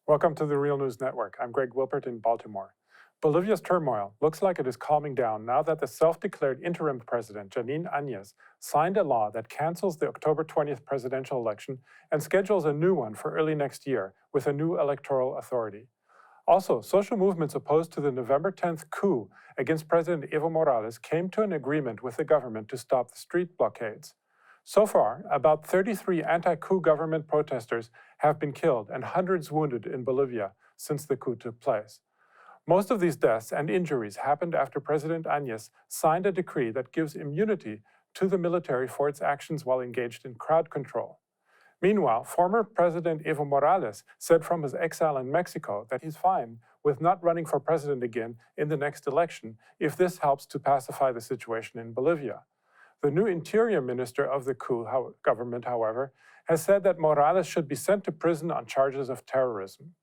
Welcome to the Real News Network. I'm Greg Wilpert in Baltimore. Bolivia's turmoil looks like it is calming down now that the self-declared interim president, Janine Áñez, signed a law that cancels the October 20th presidential election and schedules a new one for early next year with a new electoral authority. Also, social movements opposed to the November 10th coup against President Evo Morales came to an agreement with the government to stop the street blockades. So far, about 33 anti-coup government protesters have been killed and hundreds wounded in Bolivia since the coup took place. Most of these deaths and injuries happened after President Áñez signed a decree that gives immunity to the military for its actions while engaged in crowd control. Meanwhile, former President Evo Morales said from his exile in Mexico that he's fine with not running for president again in the next election if this helps to pacify the situation in Bolivia. The new interior minister of the coup government, however, has said that Morales should be sent to prison on charges of terrorism.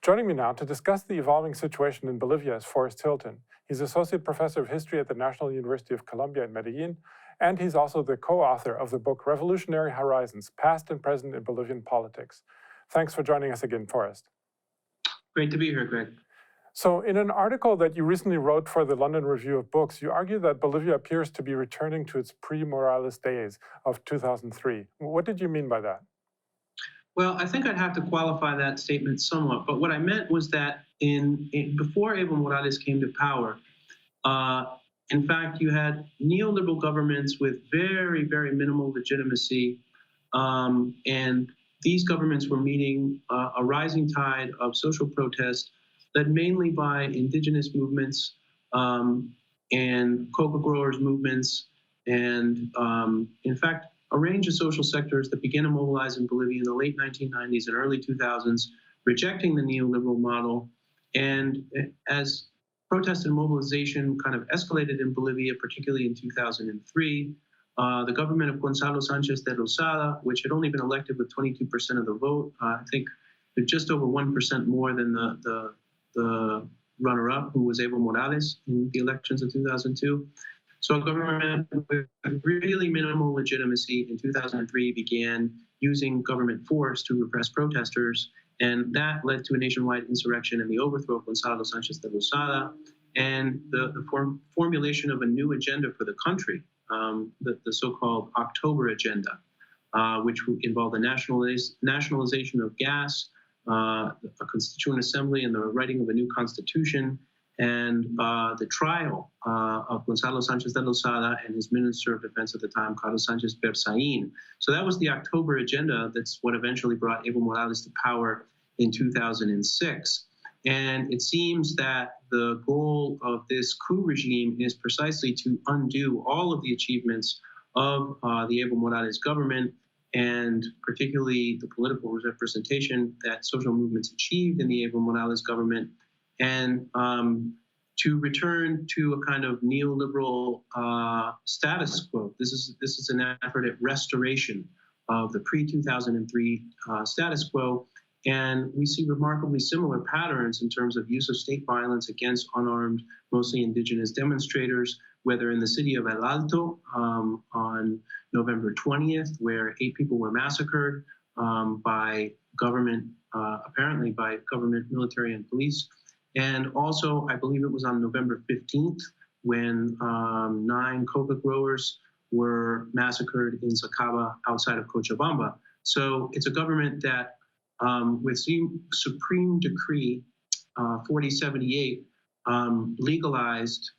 Joining me now to discuss the evolving situation in Bolivia is Forrest Hilton. He's Associate Professor of History at the National University of Colombia in Medellin, and he's also the co-author of the book Revolutionary Horizons, Past and Present in Bolivian Politics. Thanks for joining us again, Forrest. Great to be here, Greg. So in an article that you recently wrote for the London Review of Books, you argue that Bolivia appears to be returning to its pre-Morales days of 2003. What did you mean by that? Well, I think I'd have to qualify that statement somewhat, but what I meant was that before Evo Morales came to power, in fact, you had neoliberal governments with very, very minimal legitimacy, and these governments were meeting a rising tide of social protest led mainly by indigenous movements and coca growers movements, and in fact, a range of social sectors that began to mobilize in Bolivia in the late 1990s and early 2000s, rejecting the neoliberal model. And as protest and mobilization kind of escalated in Bolivia, particularly in 2003, the government of Gonzalo Sánchez de Lozada, which had only been elected with 22% of the vote, I think they're just over 1% more than the runner-up, who was Evo Morales in the elections of 2002. So a government with really minimal legitimacy in 2003 began using government force to repress protesters, and that led to a nationwide insurrection and the overthrow of Gonzalo Sánchez de Lozada, and the formulation of a new agenda for the country, the so-called October Agenda, which involved the nationalization of gas, a constituent assembly, and the writing of a new constitution, and the trial of Gonzalo Sánchez de Lozada and his Minister of Defense at the time, Carlos Sánchez Persecuting. So that was the October Agenda. That's what eventually brought Evo Morales to power in 2006. And it seems that the goal of this coup regime is precisely to undo all of the achievements of the Evo Morales government, and particularly the political representation that social movements achieved in the Evo Morales government, and to return to a kind of neoliberal status quo. This is an effort at restoration of the pre-2003 status quo, and we see remarkably similar patterns in terms of use of state violence against unarmed, mostly indigenous demonstrators, whether in the city of El Alto on November 20th, where 8 people were massacred by government, apparently by government, military, and police. And also, I believe it was on November 15th, when 9 coca growers were massacred in Sacaba outside of Cochabamba. So it's a government that, with Supreme Decree 4078, legalized,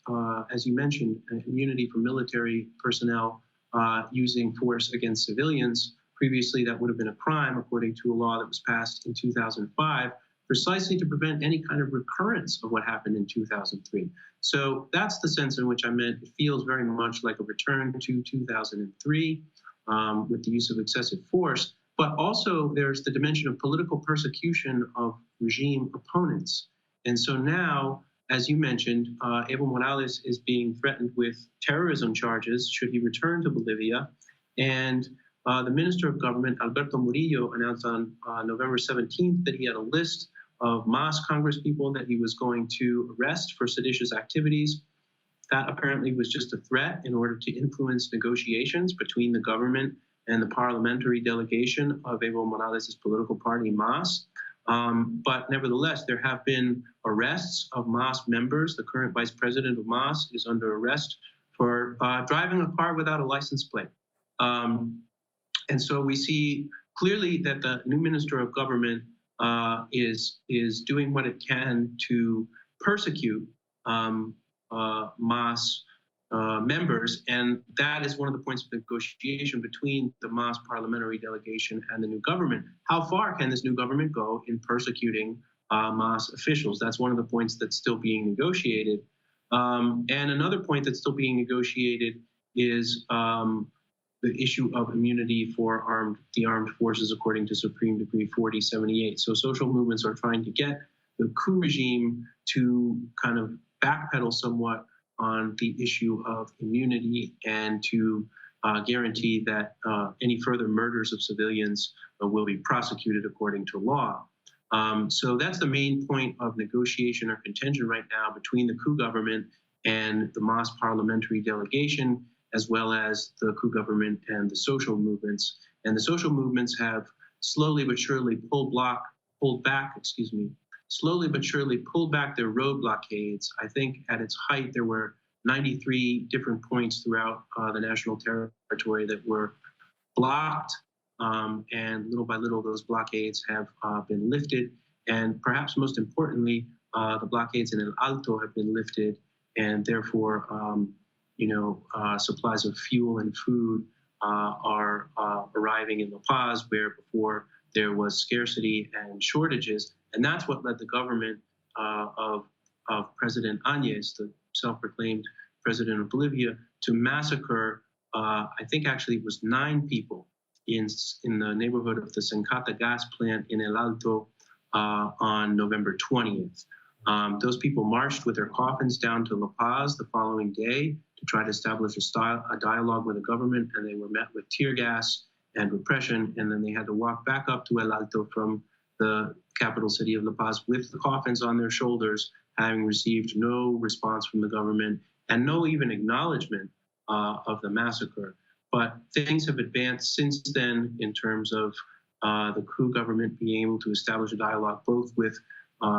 as you mentioned, immunity for military personnel using force against civilians. Previously, that would have been a crime according to a law that was passed in 2005, precisely to prevent any kind of recurrence of what happened in 2003. So that's the sense in which I meant it feels very much like a return to 2003 with the use of excessive force. But also there's the dimension of political persecution of regime opponents. And so now, as you mentioned, Evo Morales is being threatened with terrorism charges should he return to Bolivia. And the Minister of Government, Alberto Murillo, announced on November 17th that he had a list of Mas congresspeople that he was going to arrest for seditious activities. That apparently was just a threat in order to influence negotiations between the government and the parliamentary delegation of Evo Morales' political party, MAS. But nevertheless, there have been arrests of MAS members. The current vice president of MAS is under arrest for driving a car without a license plate. And so we see clearly that the new minister of government is doing what it can to persecute MAS members, and that is one of the points of negotiation between the MAS parliamentary delegation and the new government. How far can this new government go in persecuting MAS officials? That's one of the points that's still being negotiated. And another point that's still being negotiated is the issue of immunity for the armed forces according to Supreme Decree 4078. So social movements are trying to get the coup regime to kind of backpedal somewhat on the issue of immunity and to guarantee that any further murders of civilians will be prosecuted according to law. So that's the main point of negotiation or contention right now between the coup government and the MAS parliamentary delegation, as well as the coup government and the social movements. And the social movements have slowly but surely pulled back their road blockades. I think at its height, there were 93 different points throughout the national territory that were blocked. And little by little, those blockades have been lifted. And perhaps most importantly, the blockades in El Alto have been lifted, and therefore, supplies of fuel and food are arriving in La Paz, where before there was scarcity and shortages. And that's what led the government of President Áñez, the self-proclaimed president of Bolivia, to massacre, I think actually it was 9 people in the neighborhood of the Sencata gas plant in El Alto on November 20th. Those people marched with their coffins down to La Paz the following day to try to establish a dialogue with the government, and they were met with tear gas and repression, and then they had to walk back up to El Alto from the capital city of La Paz with the coffins on their shoulders, having received no response from the government and no even acknowledgement of the massacre. But things have advanced since then in terms of the coup government being able to establish a dialogue both with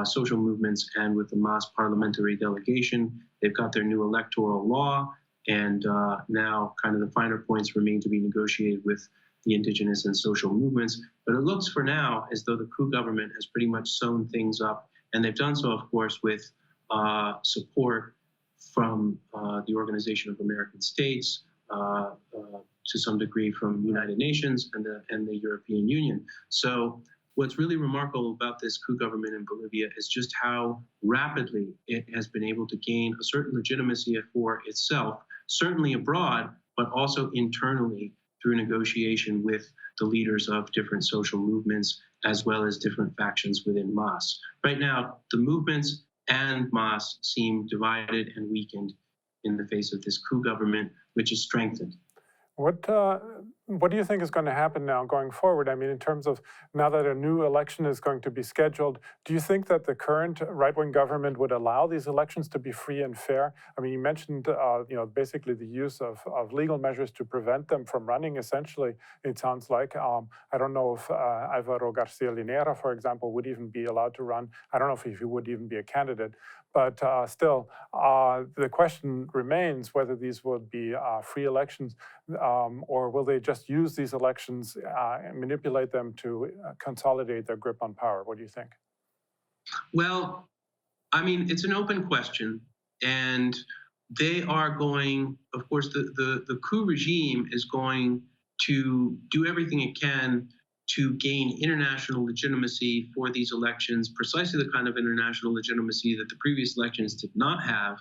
social movements and with the MAS parliamentary delegation. They've got their new electoral law, and now kind of the finer points remain to be negotiated with the indigenous and social movements. But it looks for now as though the coup government has pretty much sewn things up, and they've done so, of course, with support from the Organization of American States, to some degree from the United Nations and the European Union. So what's really remarkable about this coup government in Bolivia is just how rapidly it has been able to gain a certain legitimacy for itself, certainly abroad, but also internally through negotiation with the leaders of different social movements, as well as different factions within MAS. Right now, the movements and MAS seem divided and weakened in the face of this coup government, which is strengthened. What do you think is going to happen now going forward? I mean, in terms of now that a new election is going to be scheduled, do you think that the current right-wing government would allow these elections to be free and fair? I mean, you mentioned, basically the use of legal measures to prevent them from running, essentially, it sounds like. I don't know if Álvaro García Linera, for example, would even be allowed to run. I don't know if he would even be a candidate. But still, the question remains whether these would be free elections, or will they just use these elections and manipulate them to consolidate their grip on power? What do you think? Well, I mean, it's an open question, and they are going, of course, the coup regime is going to do everything it can to gain international legitimacy for these elections, precisely the kind of international legitimacy that the previous elections did not have.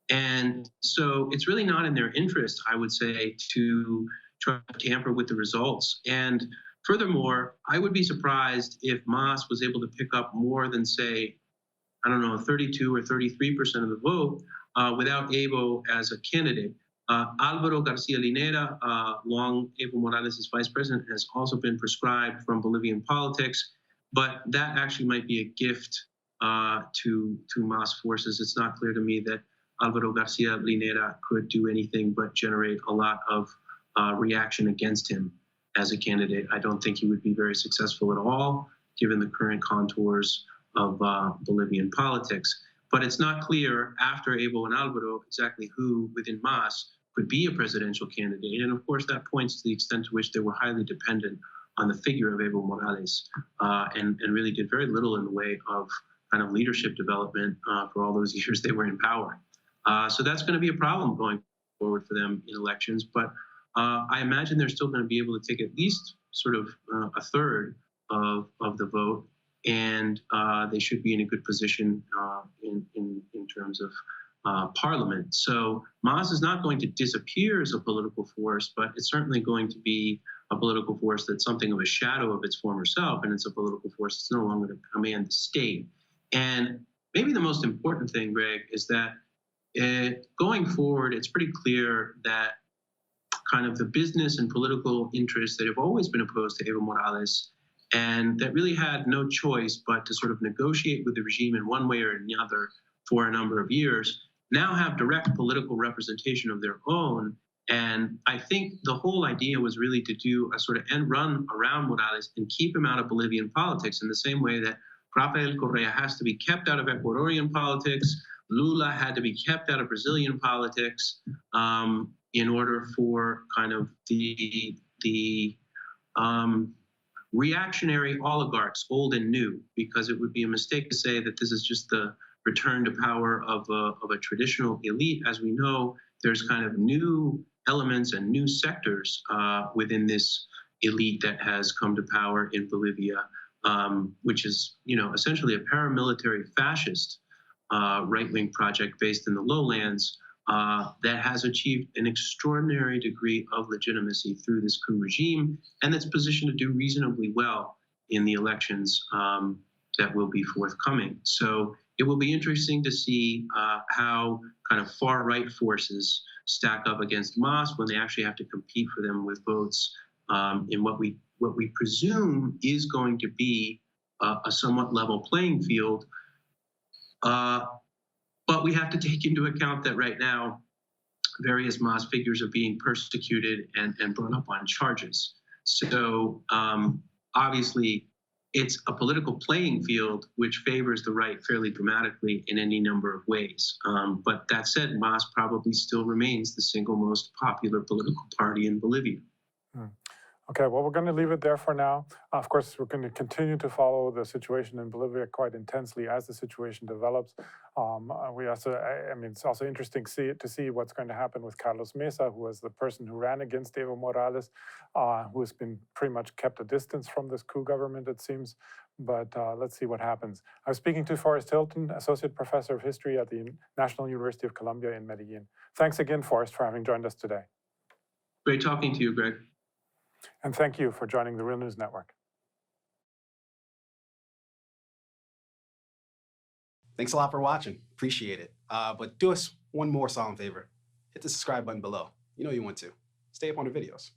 And so it's really not in their interest, I would say, to try to tamper with the results. And furthermore, I would be surprised if MAS was able to pick up more than, say, 32 or 33% of the vote without Evo as a candidate. Álvaro García Linera, long Evo Morales' vice president, has also been proscribed from Bolivian politics, but that actually might be a gift to MAS forces. It's not clear to me that Álvaro García Linera could do anything but generate a lot of reaction against him. as a candidate. I don't think he would be very successful at all, given the current contours of Bolivian politics. But it's not clear after Evo and Alvaro exactly who within MAS could be a presidential candidate. And of course, that points to the extent to which they were highly dependent on the figure of Evo Morales and really did very little in the way of kind of leadership development for all those years they were in power. So that's going to be a problem going forward for them in elections. But I imagine they're still going to be able to take at least sort of a third of the vote, and they should be in a good position in terms of parliament. So MAS is not going to disappear as a political force, but it's certainly going to be a political force that's something of a shadow of its former self, and it's a political force that's no longer to command the state. And maybe the most important thing, Greg, is that going forward, it's pretty clear that kind of the business and political interests that have always been opposed to Evo Morales and that really had no choice but to sort of negotiate with the regime in one way or another for a number of years, now have direct political representation of their own. And I think the whole idea was really to do a sort of end run around Morales and keep him out of Bolivian politics in the same way that Rafael Correa has to be kept out of Ecuadorian politics. Lula had to be kept out of Brazilian politics in order for kind of the reactionary oligarchs, old and new, because it would be a mistake to say that this is just the return to power of a traditional elite. As we know, there's kind of new elements and new sectors within this elite that has come to power in Bolivia, which is, essentially a paramilitary fascist right-wing project based in the lowlands that has achieved an extraordinary degree of legitimacy through this coup regime, and that's positioned to do reasonably well in the elections that will be forthcoming. So it will be interesting to see how kind of far-right forces stack up against MAS when they actually have to compete for them with votes in what we presume is going to be a somewhat level playing field. But we have to take into account that right now, various MAS figures are being persecuted and brought up on charges. So obviously, it's a political playing field which favors the right fairly dramatically in any number of ways. But that said, MAS probably still remains the single most popular political party in Bolivia. Okay, well, we're going to leave it there for now. Of course, we're going to continue to follow the situation in Bolivia quite intensely as the situation develops. It's also interesting to see what's going to happen with Carlos Mesa, who was the person who ran against Evo Morales, who has been pretty much kept a distance from this coup government, it seems. But let's see what happens. I was speaking to Forrest Hilton, Associate Professor of History at the National University of Colombia in Medellin. Thanks again, Forrest, for having joined us today. Great talking to you, Greg. And thank you for joining the Real News Network. Thanks a lot for watching. Appreciate it. But do us one more solemn favor. Hit the subscribe button below. You know you want to. Stay up on the videos.